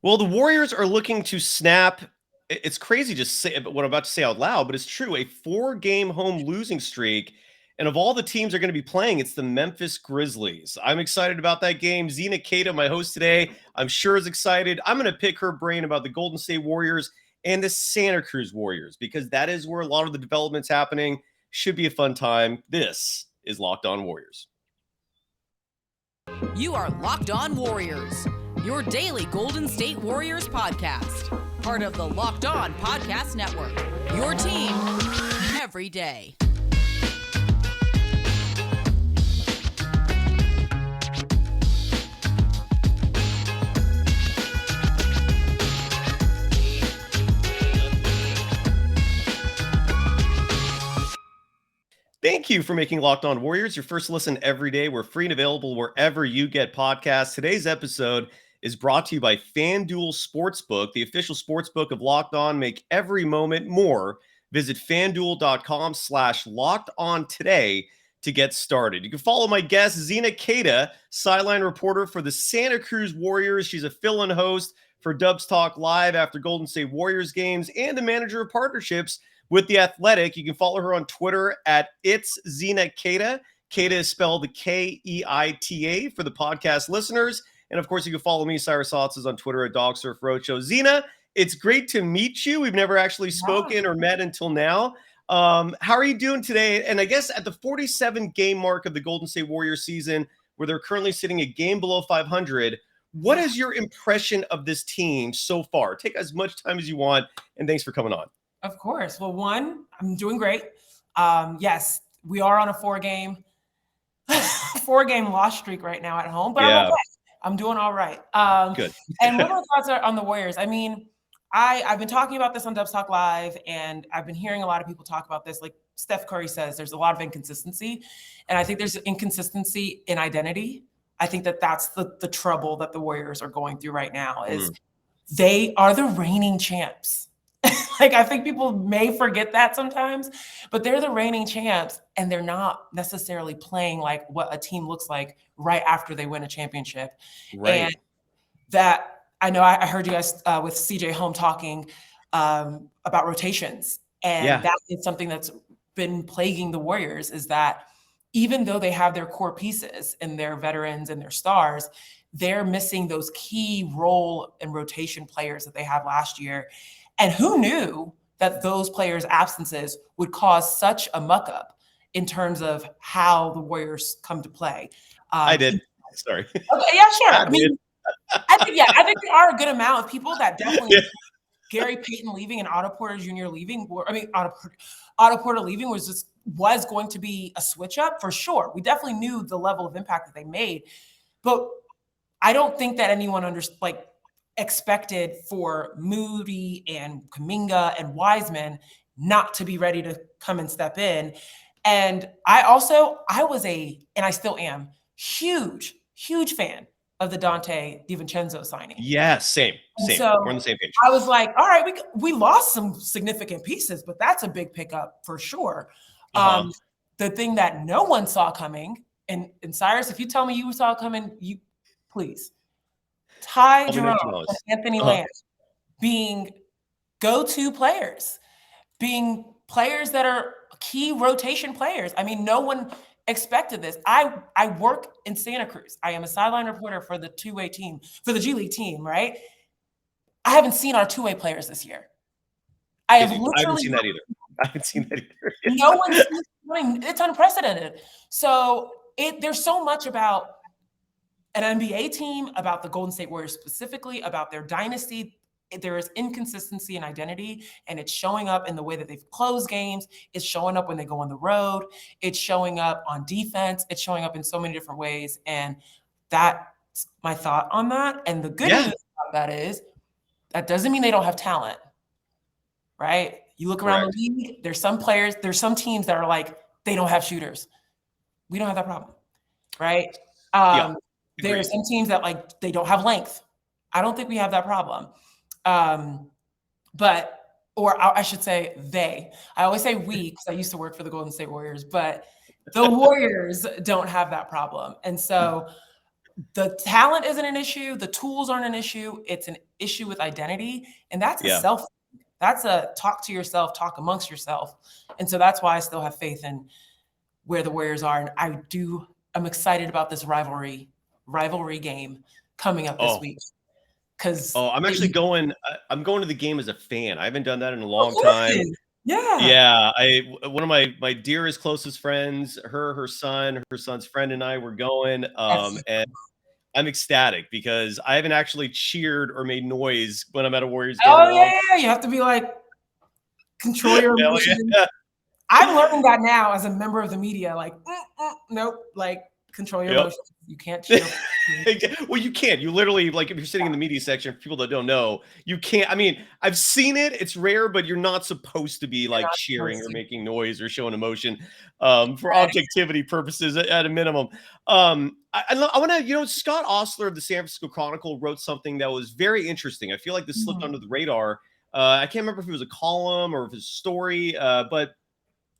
Well, the Warriors are looking to snap. It's crazy to say what I'm about to say out loud, but it's true. A 4-game home losing streak. And of all the teams they're going to be playing, it's the Memphis Grizzlies. I'm excited about that game. Zena Keita, my host today, I'm sure is excited. I'm going to pick her brain about the Golden State Warriors and the Santa Cruz Warriors because that is where a lot of the development's happening. Should be a fun time. This is Locked On Warriors. You are Locked On Warriors, your daily Golden State Warriors podcast. Part of the Locked On Podcast Network, your team every day. Thank you for making Locked On Warriors your first listen every day. We're free and available wherever you get podcasts. Today's episode is brought to you by FanDuel Sportsbook, the official sportsbook of Locked On. Make every moment more. Visit FanDuel.com/LockedOn today to get started. You can follow my guest, Zena Keita, sideline reporter for the Santa Cruz Warriors. She's a fill-in host for Dubs Talk Live after Golden State Warriors games and the manager of partnerships with The Athletic. You can follow her on Twitter at It's Zena Keita. Keita is spelled Keita for the podcast listeners. And of course, you can follow me, Cyrus Saatsaz, on Twitter at Dog Surf Roadshow. Zena, it's great to meet you. We've never actually spoken or met until now. How are you doing today? And I guess at the 47-game mark of the Golden State Warriors season, where they're currently sitting a game below 500, what is your impression of this team so far? Take as much time as you want, and thanks for coming on. Of course. Well, one, I'm doing great. Yes, we are on a four-game loss streak right now at home, but I'm okay. I'm doing all right. Good. And what are my thoughts on the Warriors? I mean, I've been talking about this on Dubs Talk Live, and I've been hearing a lot of people talk about this. Like Steph Curry says, there's a lot of inconsistency, and I think there's inconsistency in identity. I think that's the trouble that the Warriors are going through right now is they are the reigning champs. Like, I think people may forget that sometimes, but they're the reigning champs, and they're not necessarily playing like what a team looks like right after they win a championship. Right. And that, I know I heard you guys with CJ Home talking about rotations, and that is something that's been plaguing the Warriors is that even though they have their core pieces and their veterans and their stars, they're missing those key role and rotation players that they had last year. And who knew that those players' absences would cause such a muck-up in terms of how the Warriors come to play? I did. Sorry. Okay, yeah, sure. I think there are a good amount of people that definitely Gary Payton leaving and Otto Porter Jr. leaving. Otto Porter leaving was going to be a switch up for sure. We definitely knew the level of impact that they made, but I don't think that anyone expected for Moody and Kuminga and Wiseman not to be ready to come and step in. And I was and I still am, huge fan of the Donte DiVincenzo signing. Yeah, same. So we're on the same page. I was like, all right, we lost some significant pieces, but that's a big pickup for sure. The thing that no one saw coming, and Cyrus, if you tell me you saw it coming, please. Ty Jerome and Anthony Lamb being go-to players, being players that are key rotation players. I mean, no one expected this. I work in Santa Cruz. I am a sideline reporter for the two-way team, for the G League team, right? I haven't seen our two-way players this year. I haven't seen that either. No one's it's unprecedented. So there's so much about an NBA team, about the Golden State Warriors specifically, about their dynasty. There is inconsistency in identity, and it's showing up in the way that they've closed games. It's showing up when they go on the road. It's showing up on defense. It's showing up in so many different ways. And that's my thought on that. And the good news about that is that doesn't mean they don't have talent, right? You look around the league, there's some players, there's some teams that are like, they don't have shooters. We don't have that problem, right? There's some teams that they don't have length. I don't think we have that problem. I should say they. I always say we because I used to work for the Golden State Warriors, but the Warriors don't have that problem. And so the talent isn't an issue. The tools aren't an issue. It's an issue with identity. And that's that's a talk to yourself, talk amongst yourself. And so that's why I still have faith in where the Warriors are. And I'm excited about this rivalry game coming up this week. I'm actually going to the game as a fan. I haven't done that in a long time. Yeah. One of my dearest, closest friends, her son's friend and I were going. And I'm ecstatic because I haven't actually cheered or made noise when I'm at a Warriors game. Oh yeah. You have to be like, control your emotions. Yeah. I'm learning that now as a member of the media. Like, nope. Like, control your emotions. You can't cheer. Well, you can't. You literally, like, if you're sitting in the media section, for people that don't know, you can't. I mean, I've seen it. It's rare, but you're not supposed to be like cheering or making noise or showing emotion for objectivity purposes at a minimum. I want to, Scott Ostler of the San Francisco Chronicle wrote something that was very interesting. I feel like this slipped under the radar. I can't remember if it was a column or if it was a story, but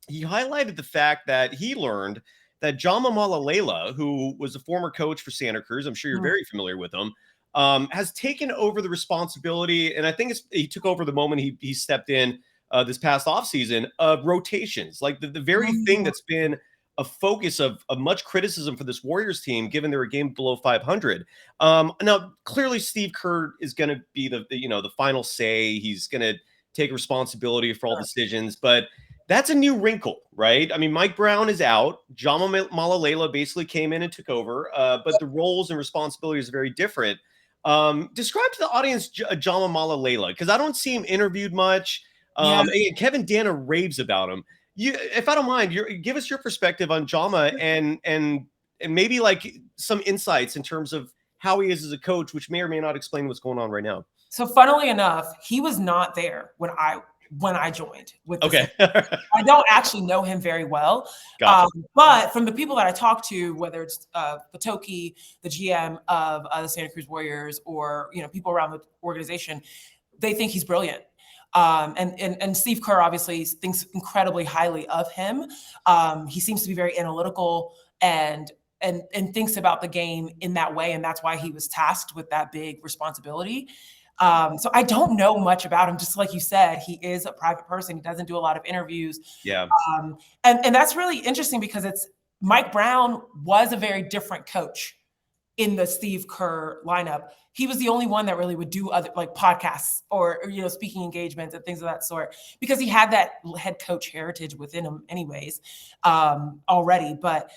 he highlighted the fact that he learned that Jama Malalela, who was a former coach for Santa Cruz, I'm sure you're very familiar with him, has taken over the responsibility, and I think he took over the moment he stepped in this past offseason, of rotations, like the very thing that's been a focus of much criticism for this Warriors team, given they're a game below 500. Now, clearly, Steve Kerr is going to be the final say. He's going to take responsibility for all decisions, but that's a new wrinkle, right? I mean, Mike Brown is out. Jama Malalela basically came in and took over, but the roles and responsibilities are very different. Describe to the audience Jama Malalela, because I don't see him interviewed much. Kevin Dana raves about him. If I don't mind, give us your perspective on Jama and maybe like some insights in terms of how he is as a coach, which may or may not explain what's going on right now. So funnily enough, he was not there when I joined with I don't actually know him very well. Gotcha. But from the people that I talk to, whether it's Batoki, the GM of the Santa Cruz Warriors, or people around the organization, they think he's brilliant. And Steve Kerr obviously thinks incredibly highly of him. He seems to be very analytical and thinks about the game in that way, and that's why he was tasked with that big responsibility. So I don't know much about him. Just like you said, he is a private person. He doesn't do a lot of interviews. Yeah. And that's really interesting because Mike Brown was a very different coach in the Steve Kerr lineup. He was the only one that really would do other like podcasts or speaking engagements and things of that sort, because he had that head coach heritage within him anyways, already. But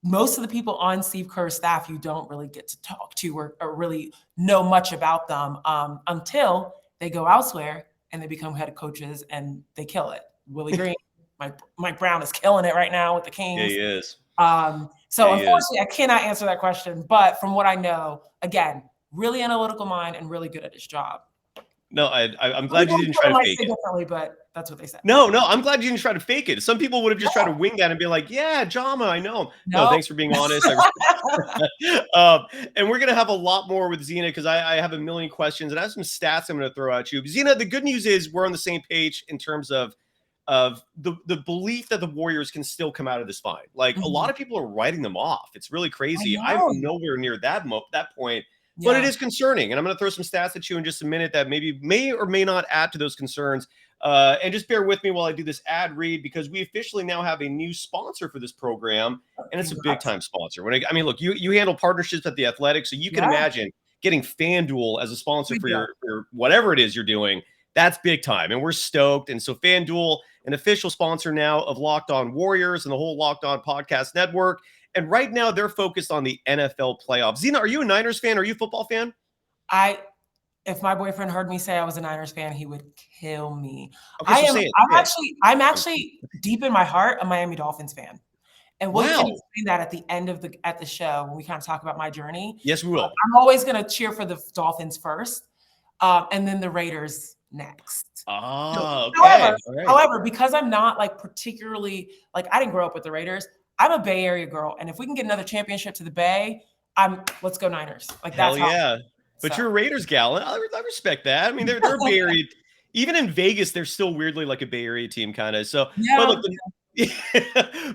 most of the people on Steve Kerr's staff, you don't really get to talk to or really know much about them until they go elsewhere and they become head coaches and they kill it. Willie Green, Mike Brown is killing it right now with the Kings. Yeah, he is. So unfortunately, I cannot answer that question. But from what I know, again, really analytical mind and really good at his job. No, I'm glad you didn't try to fake it. Differently, but that's what they said. No, I'm glad you didn't try to fake it. Some people would have just tried to wing that and be like, yeah, Jama, I know him. No, thanks for being honest. And we're going to have a lot more with Xena because I have a million questions and I have some stats I'm going to throw at you. Xena, the good news is we're on the same page in terms of the belief that the Warriors can still come out of this fine. Like a lot of people are writing them off. It's really crazy. I'm nowhere near that point. But it is concerning, and I'm going to throw some stats at you in just a minute that maybe may or may not add to those concerns. And just bear with me while I do this ad read, because we officially now have a new sponsor for this program, and it's a big-time sponsor. I mean, look, you handle partnerships at The Athletic, so you can imagine getting FanDuel as a sponsor for your whatever it is you're doing. That's big time, and we're stoked. And so FanDuel, an official sponsor now of Locked On Warriors and the whole Locked On Podcast Network. And right now, they're focused on the NFL playoffs. Xena, are you a Niners fan? Are you a football fan? If my boyfriend heard me say I was a Niners fan, he would kill me. Okay, I'm actually deep in my heart a Miami Dolphins fan. And we'll explain that at the end of the show when we kind of talk about my journey. Yes, we will. I'm always going to cheer for the Dolphins first, and then the Raiders next. Oh, okay. However, because I'm not like particularly like I didn't grow up with the Raiders. I'm a Bay Area girl, and if we can get another championship to the Bay, let's go Niners. Like that's But you're a Raiders gal, and I respect that. I mean, they're Bay Area. Even in Vegas, they're still weirdly like a Bay Area team, kind of. So, but look,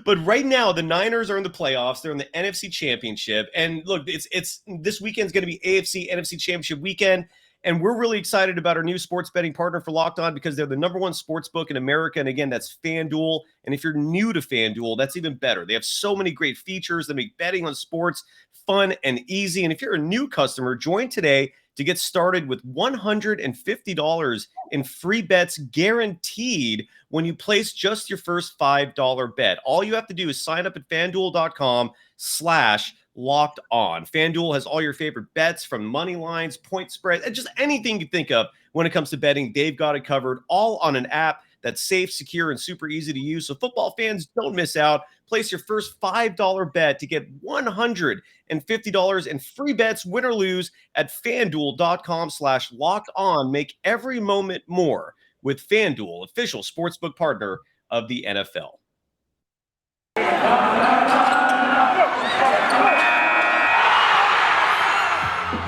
But right now, the Niners are in the playoffs. They're in the NFC Championship. And look, it's this weekend's going to be AFC NFC Championship weekend. And we're really excited about our new sports betting partner for Locked On because they're the #1 sports book in America. And again, that's FanDuel. And if you're new to FanDuel, that's even better. They have so many great features that make betting on sports fun and easy. And if you're a new customer, join today to get started with $150 in free bets guaranteed when you place just your first $5 bet. All you have to do is sign up at FanDuel.com/locked on. FanDuel has all your favorite bets from money lines, point spreads, and just anything you think of when it comes to betting. They've got it covered, all on an app that's safe, secure, and super easy to use. So football fans, don't miss out. Place your first $5 bet to get $150 in free bets, win or lose, at FanDuel.com/locked on. Make every moment more with FanDuel, official sportsbook partner of the NFL.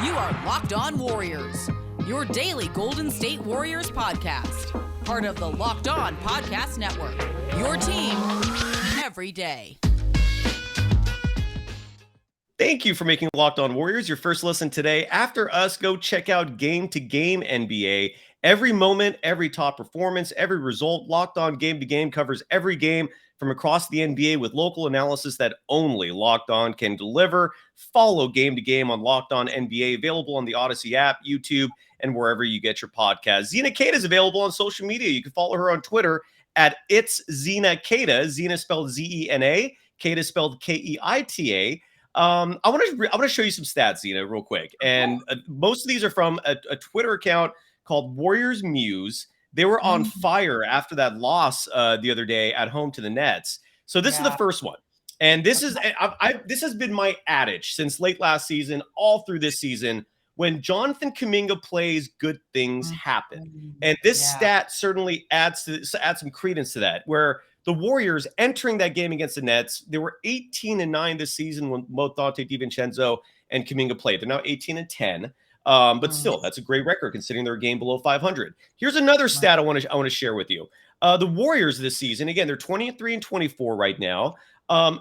You are Locked On Warriors, your daily Golden State Warriors podcast. Part of the Locked On Podcast Network, your team every day. Thank you for making Locked On Warriors your first listen today. After us, go check out Game to Game NBA. Every moment, every top performance, every result, Locked On Game to Game covers every game from across the NBA with local analysis that only Locked On can deliver. Follow Game to Game on Locked On NBA, available on the Odyssey app, YouTube, and wherever you get your podcasts. Zena Keita is available on social media. You can follow her on Twitter at It's Zena Keita. Zena spelled Zena, Keita spelled Keita. I want to show you some stats, Zena, real quick. And most of these are from a Twitter account called Warriors Muse. They were on fire after that loss the other day at home to the Nets. So this is the first one. And this is this has been my adage since late last season, all through this season. When Jonathan Kuminga plays, good things happen. And this stat certainly adds some credence to that, where the Warriors entering that game against the Nets, they were 18-9 this season when both Donte DiVincenzo and Kuminga played. They're now 18-10. But still, that's a great record considering they're a game below 500. Here's another stat I want to share with you. The Warriors this season, again, they're 23-24 right now.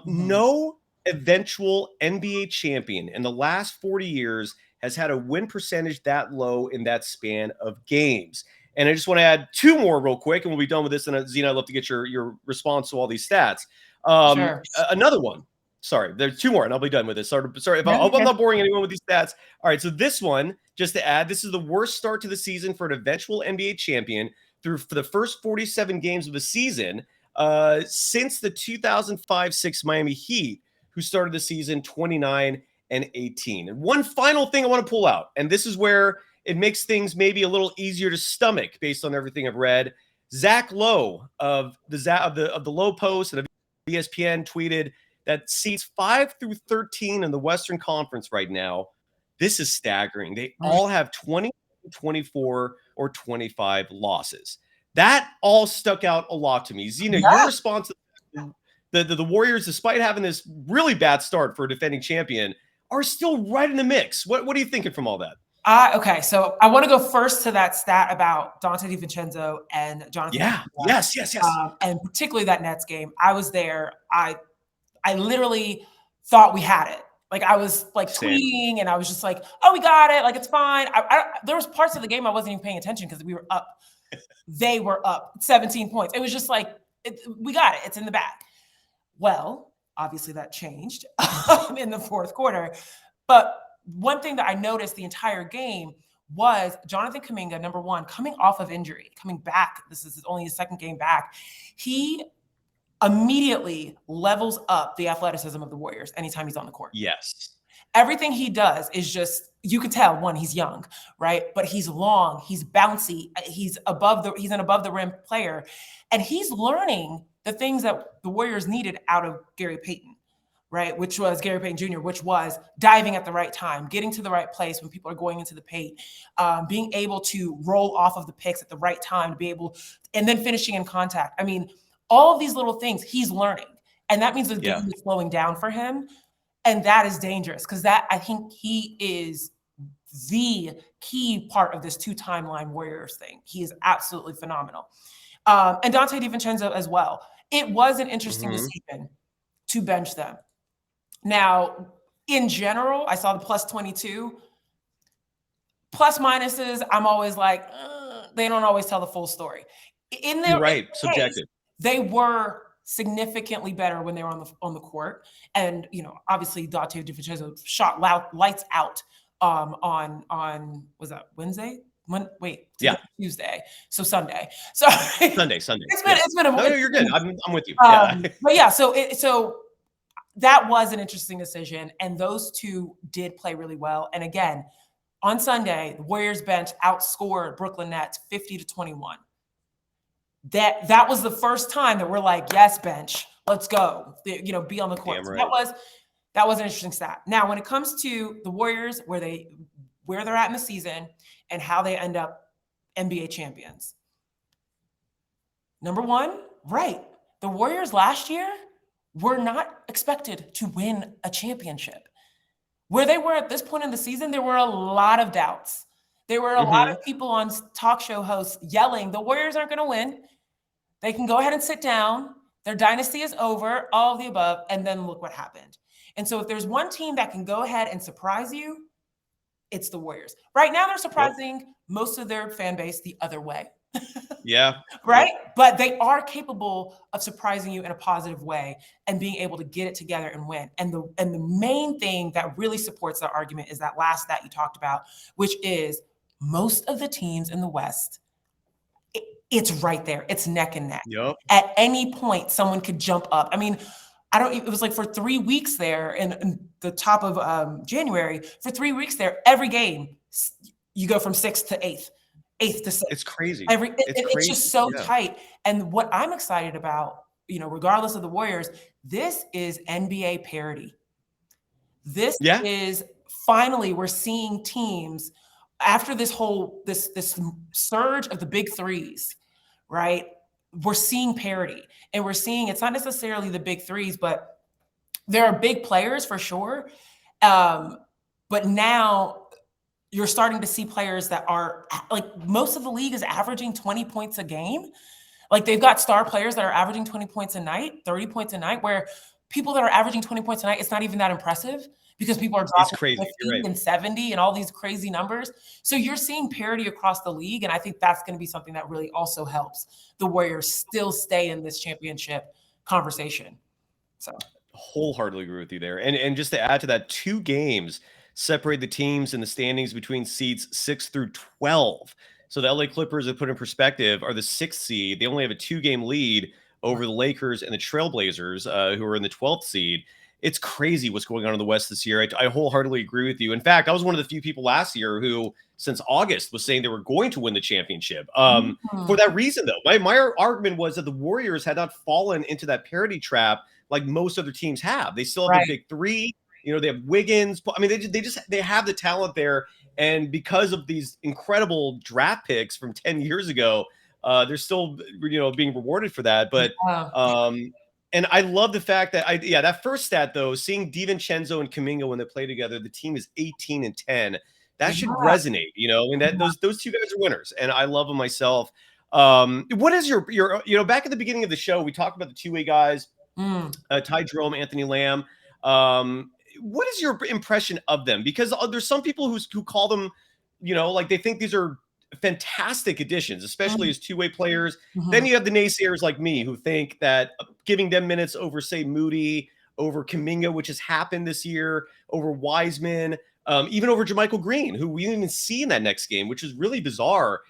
No eventual NBA champion in the last 40 years has had a win percentage that low in that span of games. And I just want to add two more real quick, and we'll be done with this. And Zena, I'd love to get your response to all these stats. Sure. Another one. Sorry, there's two more, and I'll be done with this. Sorry, I hope I'm not boring anyone with these stats. All right, so this one, just to add, this is the worst start to the season for an eventual NBA champion for the first 47 games of the season since the 2005-06 Miami Heat, who started the season 29-18. And one final thing I want to pull out, and this is where it makes things maybe a little easier to stomach based on everything I've read. Zach Lowe of the Lowe Post and of ESPN tweeted that seats 5 through 13 in the Western Conference right now, this is staggering. They all have 20, 24, or 25 losses. That all stuck out a lot to me. Zena, your response to the Warriors, despite having this really bad start for a defending champion, are still right in the mix. What are you thinking from all that? Okay, so I want to go first to that stat about Donte DiVincenzo and Jonathan. Yeah, yes. And particularly that Nets game. I was there. I literally thought we had it. Like I was like tweeting and I was just like, oh, we got it. Like, it's fine. There was parts of the game I wasn't even paying attention because we were up. They were up 17 points. It was just like, we got it. It's in the bag. Well, obviously that changed in the fourth quarter. But one thing that I noticed the entire game was Jonathan Kuminga, number one, coming off of injury, coming back. This is only his second game back. He immediately levels up the athleticism of the Warriors anytime he's on the court. Yes. Everything he does is just, you can tell, one, he's young, right? But he's long, he's bouncy, he's an above the rim player. And he's learning the things that the Warriors needed out of Gary Payton, right? Which was Gary Payton Jr., which was diving at the right time, getting to the right place when people are going into the paint, being able to roll off of the picks at the right time to be able, and then finishing in contact. I mean, all of these little things he's learning. And that means the game is slowing down for him. And that is dangerous because I think he is the key part of this 2-timeline Warriors thing. He is absolutely phenomenal. And Donte DiVincenzo as well. it was an interesting decision to bench them. Now, in general, I saw the plus 22. Plus minuses, I'm always like, they don't always tell the full story. You're right, subjective. They were significantly better when they were on the court. And, obviously Donte DiVincenzo shot lights out on was that Wednesday? Tuesday. So Sunday. Sorry. Sunday. It's been a No, you're good. I'm with you. But yeah, so that was an interesting decision. And those two did play really well. And again, on Sunday, the Warriors bench outscored Brooklyn Nets 50-21. That was the first time that we're like, yes, bench, let's go. Be on the court. Right. So that was an interesting stat. Now, when it comes to the Warriors, where they're at in the season and how they end up NBA champions. Number one, right. The Warriors last year were not expected to win a championship. Where they were at this point in the season, there were a lot of doubts. There were a lot of people on talk show hosts yelling, the Warriors aren't going to win. They can go ahead and sit down. Their dynasty is over, all of the above. And then look what happened. And so if there's one team that can go ahead and surprise you, it's the Warriors. Right now, they're surprising most of their fan base the other way. Yeah. Right? But they are capable of surprising you in a positive way and being able to get it together and win. And the main thing that really supports that argument is that last stat you talked about, which is most of the teams in the West, it's right there. It's neck and neck. Yep. At any point, someone could jump up. I mean, it was like for 3 weeks there in the top of January, for 3 weeks there, every game, you go from 6th to 8th. 8th to 6th. It's crazy. It's just so tight. And what I'm excited about, regardless of the Warriors, this is NBA parity. This is finally we're seeing teams after this whole this surge of the big threes, right? We're seeing parity, and we're seeing it's not necessarily the big threes, but there are big players for sure. But now you're starting to see players that are like most of the league is averaging 20 points a game. Like they've got star players that are averaging 20 points a night, 30 points a night, where people that are averaging 20 points a night, it's not even that impressive because people are dropping 50 and 70 and all these crazy numbers. So you're seeing parity across the league. And I think that's going to be something that really also helps the Warriors still stay in this championship conversation. So wholeheartedly agree with you there. And just to add to that, 2 games separate the teams in the standings between seeds 6 through 12. So the LA Clippers, to put in perspective, are the 6th seed. They only have a 2-game lead over the Lakers and the Trailblazers, who are in the 12th seed. It's crazy what's going on in the West this year. I wholeheartedly agree with you. In fact, I was one of the few people last year who, since August, was saying they were going to win the championship. For that reason, though, my argument was that the Warriors had not fallen into that parity trap like most other teams have. They still have the big three. They have Wiggins. I mean, they have the talent there. And because of these incredible draft picks from 10 years ago, they're still, being rewarded for that. But, and I love the fact that that first stat though, seeing DiVincenzo and Kuminga when they play together, the team is 18-10. That should resonate, and that those 2 guys are winners. And I love them myself. What is your, back at the beginning of the show, we talked about the 2-way guys, Ty Jerome, Anthony Lamb. What is your impression of them? Because there's some people who call them, like they think these are fantastic additions, especially as 2-way players. Then you have the naysayers like me who think that giving them minutes over, say, Moody, over Kuminga, which has happened this year, over Wiseman, even over JaMychal Green, who we didn't even see in that next game, which is really bizarre.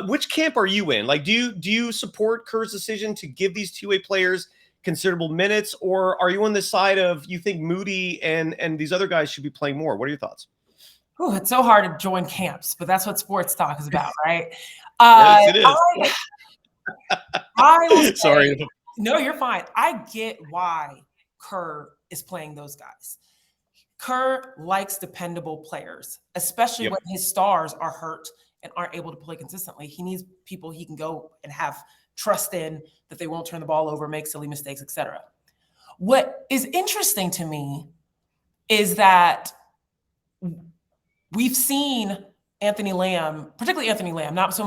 Which camp are you in? Like, do you support Kerr's decision to give these 2-way players considerable minutes, or are you on the side of you think Moody and these other guys should be playing more? What are your thoughts? Oh, it's so hard to join camps, but that's what sports talk is about, right? Yes, it is. I will say, sorry. No, you're fine. I get why Kerr is playing those guys. Kerr likes dependable players, especially when his stars are hurt and aren't able to play consistently. He needs people he can go and have trust in that they won't turn the ball over, make silly mistakes, etc. What is interesting to me is that we've seen Anthony Lamb, particularly Anthony Lamb, not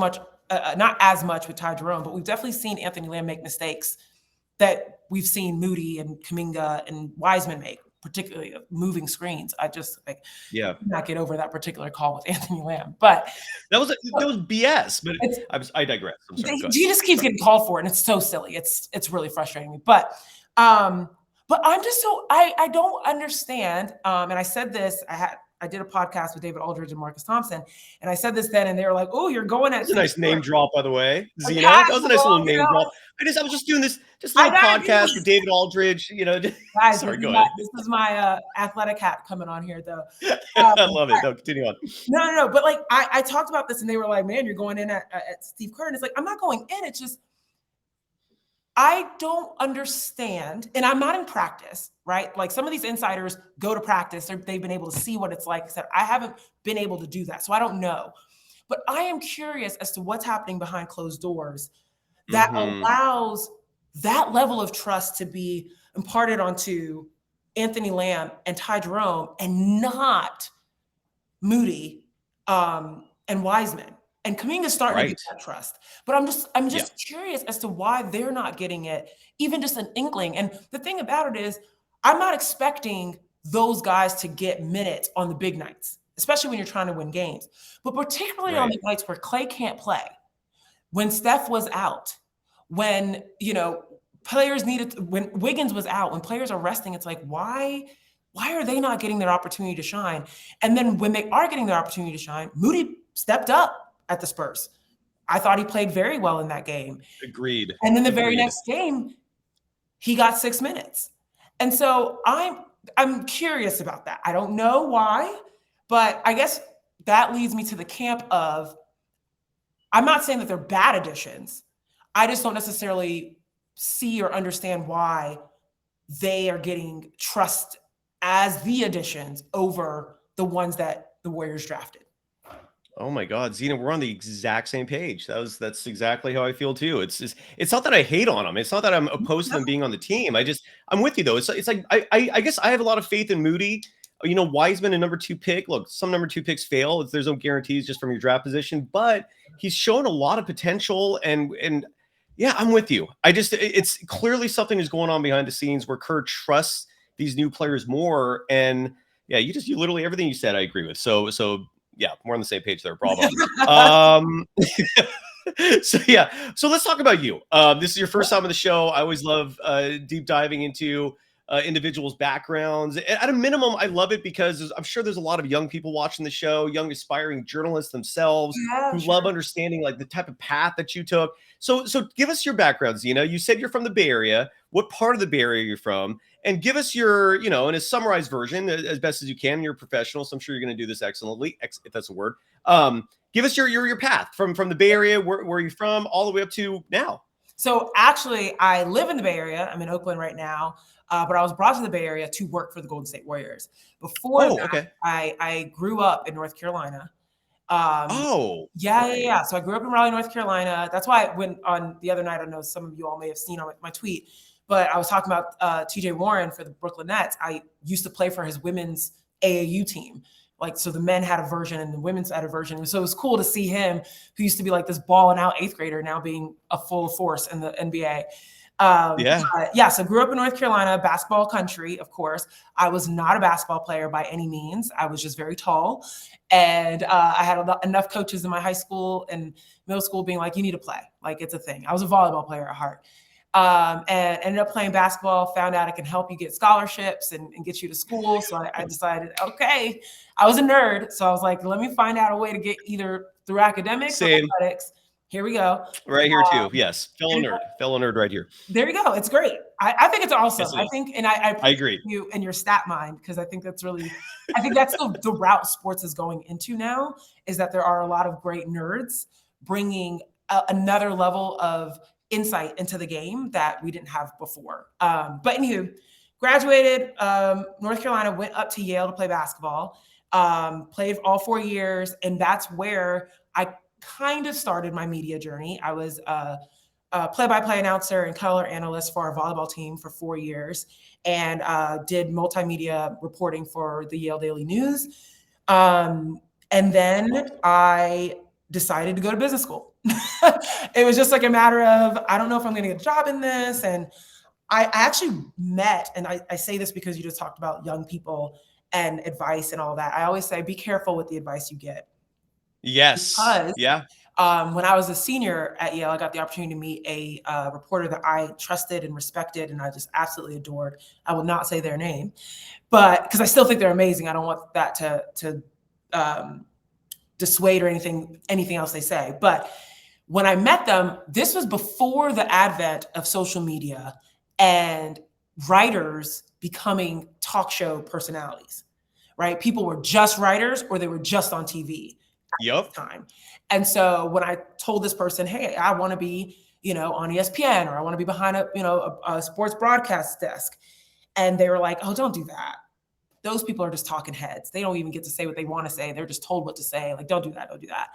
as much with Ty Jerome, but we've definitely seen Anthony Lamb make mistakes that we've seen Moody and Kuminga and Wiseman make, particularly moving screens. I just not get over that particular call with Anthony Lamb. But that was BS. But I digress. I'm sorry. He just keeps getting called for it, and it's so silly. It's really frustrating me. But I'm just so I don't understand. And I said this. I did a podcast with David Aldridge and Marcus Thompson, and I said this then, and they were like, "Oh, you're going at." That's a nice name drop, by the way, Xena. That was a nice little name drop. I was just doing this little podcast with David Aldridge. Guys, sorry, go ahead. This is my athletic hat coming on here, though. I love it. No, continue on. No. But like, I talked about this, and they were like, "Man, you're going in at Steve Kerr," and it's like, I'm not going in. It's just, I don't understand, and I'm not in practice, right? Like some of these insiders go to practice, they've been able to see what it's like. Except I haven't been able to do that, so I don't know. But I am curious as to what's happening behind closed doors that allows that level of trust to be imparted onto Anthony Lamb and Ty Jerome, and not Moody and Wiseman. And Kuminga's starting to get that trust. But I'm just curious as to why they're not getting it, even just an inkling. And the thing about it is, I'm not expecting those guys to get minutes on the big nights, especially when you're trying to win games. But particularly on the nights where Klay can't play, when Steph was out, when, players when Wiggins was out, when players are resting, it's like, why are they not getting their opportunity to shine? And then when they are getting their opportunity to shine, Moody stepped up at the Spurs. I thought he played very well in that game. Agreed. And then the very next game, he got 6 minutes. And so I'm curious about that. I don't know why, but I guess that leads me to the camp of, I'm not saying that they're bad additions. I just don't necessarily see or understand why they are getting trust as the additions over the ones that the Warriors drafted. Oh my God, Xena, we're on the exact same page. That's exactly how I feel too. It's not that I hate on them. It's not that I'm opposed to them being on the team. I'm with you though. It's like I guess I have a lot of faith in Moody. Wiseman, a number 2 pick. Look, some number 2 picks fail. There's no guarantees just from your draft position, but he's shown a lot of potential. And yeah, I'm with you. It's clearly something is going on behind the scenes where Kerr trusts these new players more. And yeah, you literally everything you said, I agree with. So yeah, we're on the same page there, Bravo. So let's talk about you. This is your first time on the show. I always love deep diving into individuals' backgrounds. At a minimum, I love it because I'm sure there's a lot of young people watching the show, young aspiring journalists themselves who love understanding like the type of path that you took. So give us your background, Xena. You said you're from the Bay Area. What part of the Bay Area you're from? And give us your, in a summarized version as best as you can. You're a professional, so I'm sure you're going to do this excellently, if that's a word. Give us your path from the Bay Area, where you're from, all the way up to now. So actually, I live in the Bay Area. I'm in Oakland right now, but I was brought to the Bay Area to work for the Golden State Warriors. Before I grew up in North Carolina. Yeah. So I grew up in Raleigh, North Carolina. That's why when on the other night, I know some of you all may have seen on my tweet, but I was talking about TJ Warren for the Brooklyn Nets. I used to play for his women's AAU team. Like, so the men had a version and the women's had a version. So it was cool to see him, who used to be like this balling out 8th grader, now being a full force in the NBA. So grew up in North Carolina, basketball country, of course. I was not a basketball player by any means. I was just very tall. And I had enough coaches in my high school and middle school being like, you need to play. Like, it's a thing. I was a volleyball player at heart. And ended up playing basketball, found out it can help you get scholarships and get you to school. So I decided, okay, I was a nerd. So I was like, let me find out a way to get either through academics or athletics. Here we go. Right here too. Yes. Fellow nerd right here. There you go. It's great. I think it's awesome. Yes, it is. I think, and I agree you and your stat mind, because I think that's really, I think that's the route sports is going into now, is that there are a lot of great nerds bringing another level of insight into the game that we didn't have before. But anywho, graduated North Carolina, went up to Yale to play basketball, played all 4 years. And that's where I kind of started my media journey. I was a play-by-play announcer and color analyst for our volleyball team for 4 years, and did multimedia reporting for the Yale Daily News. And then I decided to go to business school. It was just like a matter of, I don't know if I'm going to get a job in this. And I actually met, and I say this because you just talked about young people and advice and all that. I always say, be careful with the advice you get. Yes. Because Yeah. when I was a senior at Yale, I got the opportunity to meet a reporter that I trusted and respected, and I just absolutely adored. I will not say their name, but because I still think they're amazing. I don't want that to dissuade or anything else they say. But when I met them, this was before the advent of social media and writers becoming talk show personalities, right? People were just writers or they were just on TV at this time. And so when I told this person, hey, I want to be, on ESPN, or I want to be behind a sports broadcast desk. And they were like, oh, don't do that. Those people are just talking heads. They don't even get to say what they want to say. They're just told what to say. Like, don't do that. Don't do that.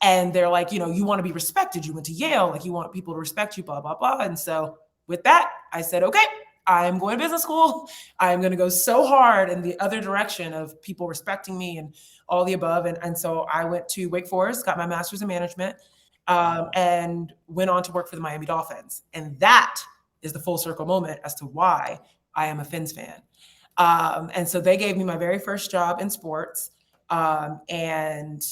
And they're like, you want to be respected. You went to Yale. Like, you want people to respect you, blah, blah, blah. And so with that, I said, okay, I'm going to business school. I'm going to go so hard in the other direction of people respecting me and all the above. And so I went to Wake Forest, got my master's in management, and went on to work for the Miami Dolphins. And that is the full circle moment as to why I am a Fins fan. And so they gave me my very first job in sports, and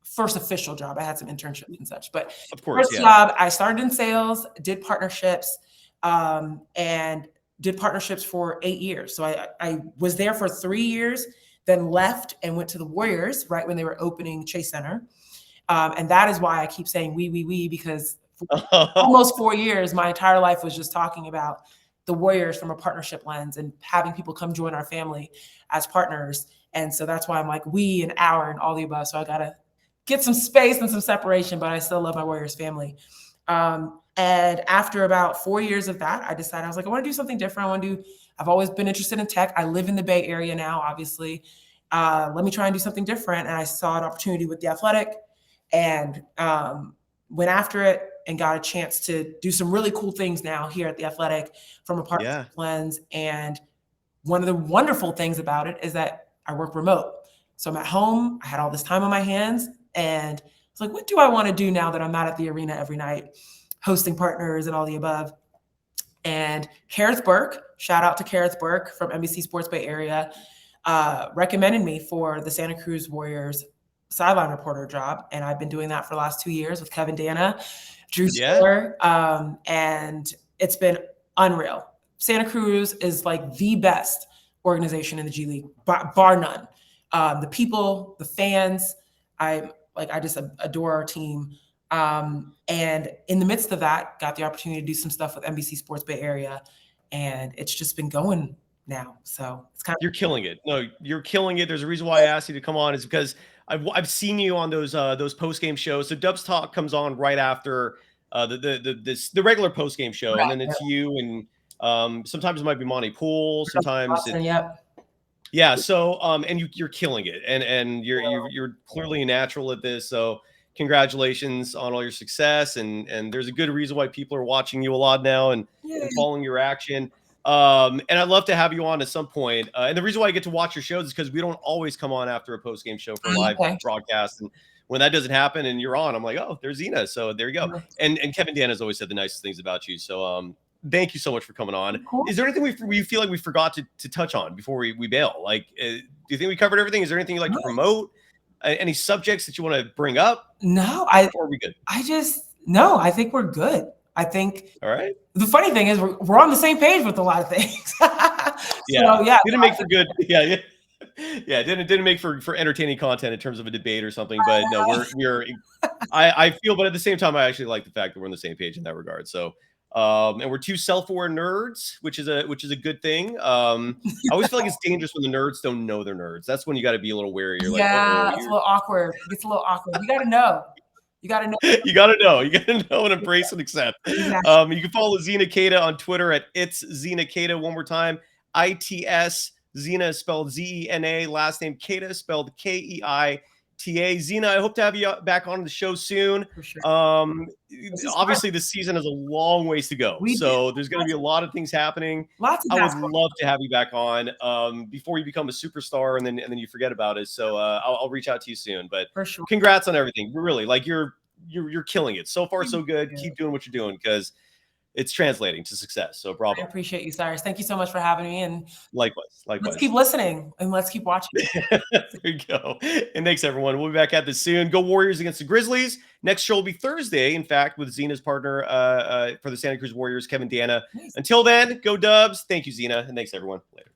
first official job. I had some internships and such, but of course, first job, I started in sales, did partnerships, and did partnerships for 8 years. So I was there for 3 years, then left and went to the Warriors right when they were opening Chase Center. And that is why I keep saying we, because for almost 4 years, my entire life was just talking about the Warriors from a partnership lens and having people come join our family as partners. And so that's why I'm like, we and our and all the above. So I got to get some space and some separation, but I still love my Warriors family. And after about 4 years of that, I decided, I was like, I want to do something different. I've always been interested in tech. I live in the Bay Area now, obviously. Let me try and do something different. And I saw an opportunity with The Athletic and went after it and got a chance to do some really cool things now here at The Athletic from a partnership lens. And one of the wonderful things about it is that I work remote. So I'm at home. I had all this time on my hands. And it's like, what do I want to do now that I'm not at the arena every night, hosting partners and all the above? And Kareth Burke, shout out to Kareth Burke from NBC Sports Bay Area, recommended me for the Santa Cruz Warriors sideline reporter job. And I've been doing that for the last 2 years with Kevin Dana, Drew Stiller, and it's been unreal. Santa Cruz is like the best organization in the G League, bar none. The people, the fans, I just adore our team. And in the midst of that, got the opportunity to do some stuff with NBC Sports Bay Area, and it's just been going now. So it's kind of— You're killing it. No, you're killing it. There's a reason why I asked you to come on, is because I've seen you on those post-game shows. So Dubs Talk comes on right after the regular post-game show, and then it's you, and sometimes it might be Monty Poole, sometimes yeah. So and you're killing it, and you're clearly a natural at this. So congratulations on all your success, and there's a good reason why people are watching you a lot now and following your action. And I'd love to have you on at some point. And the reason why I get to watch your shows is because we don't always come on after a post-game show for a live broadcast. And when that doesn't happen and you're on, I'm like, oh, there's Xena. So there you go. And Kevin Dan has always said the nicest things about you. So thank you so much for coming on. Cool. Is there anything we feel like we forgot to touch on before we bail? Like, do you think we covered everything? Is there anything you'd like to promote? Any subjects that you want to bring up? No, or are we good? I think we're good. I think. All right. The funny thing is we're on the same page with a lot of things. Didn't make for good. Didn't make for entertaining content in terms of a debate or something. But no, we're. I feel, but at the same time, I actually like the fact that we're on the same page in that regard. So, and we're two self-aware nerds, which is a good thing. I always feel like it's dangerous when the nerds don't know they're nerds. That's when you got to be a little wary. You're it's a little awkward. It's a little awkward. You got to know. You got to know. You got to know. You got to know and embrace and accept. Exactly. You can follow Zena Keita on Twitter at It's Zena Keita. One more time, ITS. Zena is spelled Zena. Last name Keita spelled Keita. Zena, I hope to have you back on the show soon. For sure. Obviously, this season has a long ways to go. So there's going to be a lot of things happening. I would love to have you back on before you become a superstar and then you forget about it. So I'll reach out to you soon. But for sure, congrats on everything. Really, like you're killing it. So far, so good. Keep doing what you're doing, because it's translating to success. So bravo. I appreciate you, Cyrus. Thank you so much for having me. And Likewise. let's keep listening and let's keep watching. There you go. And thanks, everyone. We'll be back at this soon. Go Warriors against the Grizzlies. Next show will be Thursday, in fact, with Xena's partner for the Santa Cruz Warriors, Kevin Dana. Nice. Until then, go Dubs. Thank you, Xena. And thanks, everyone. Later.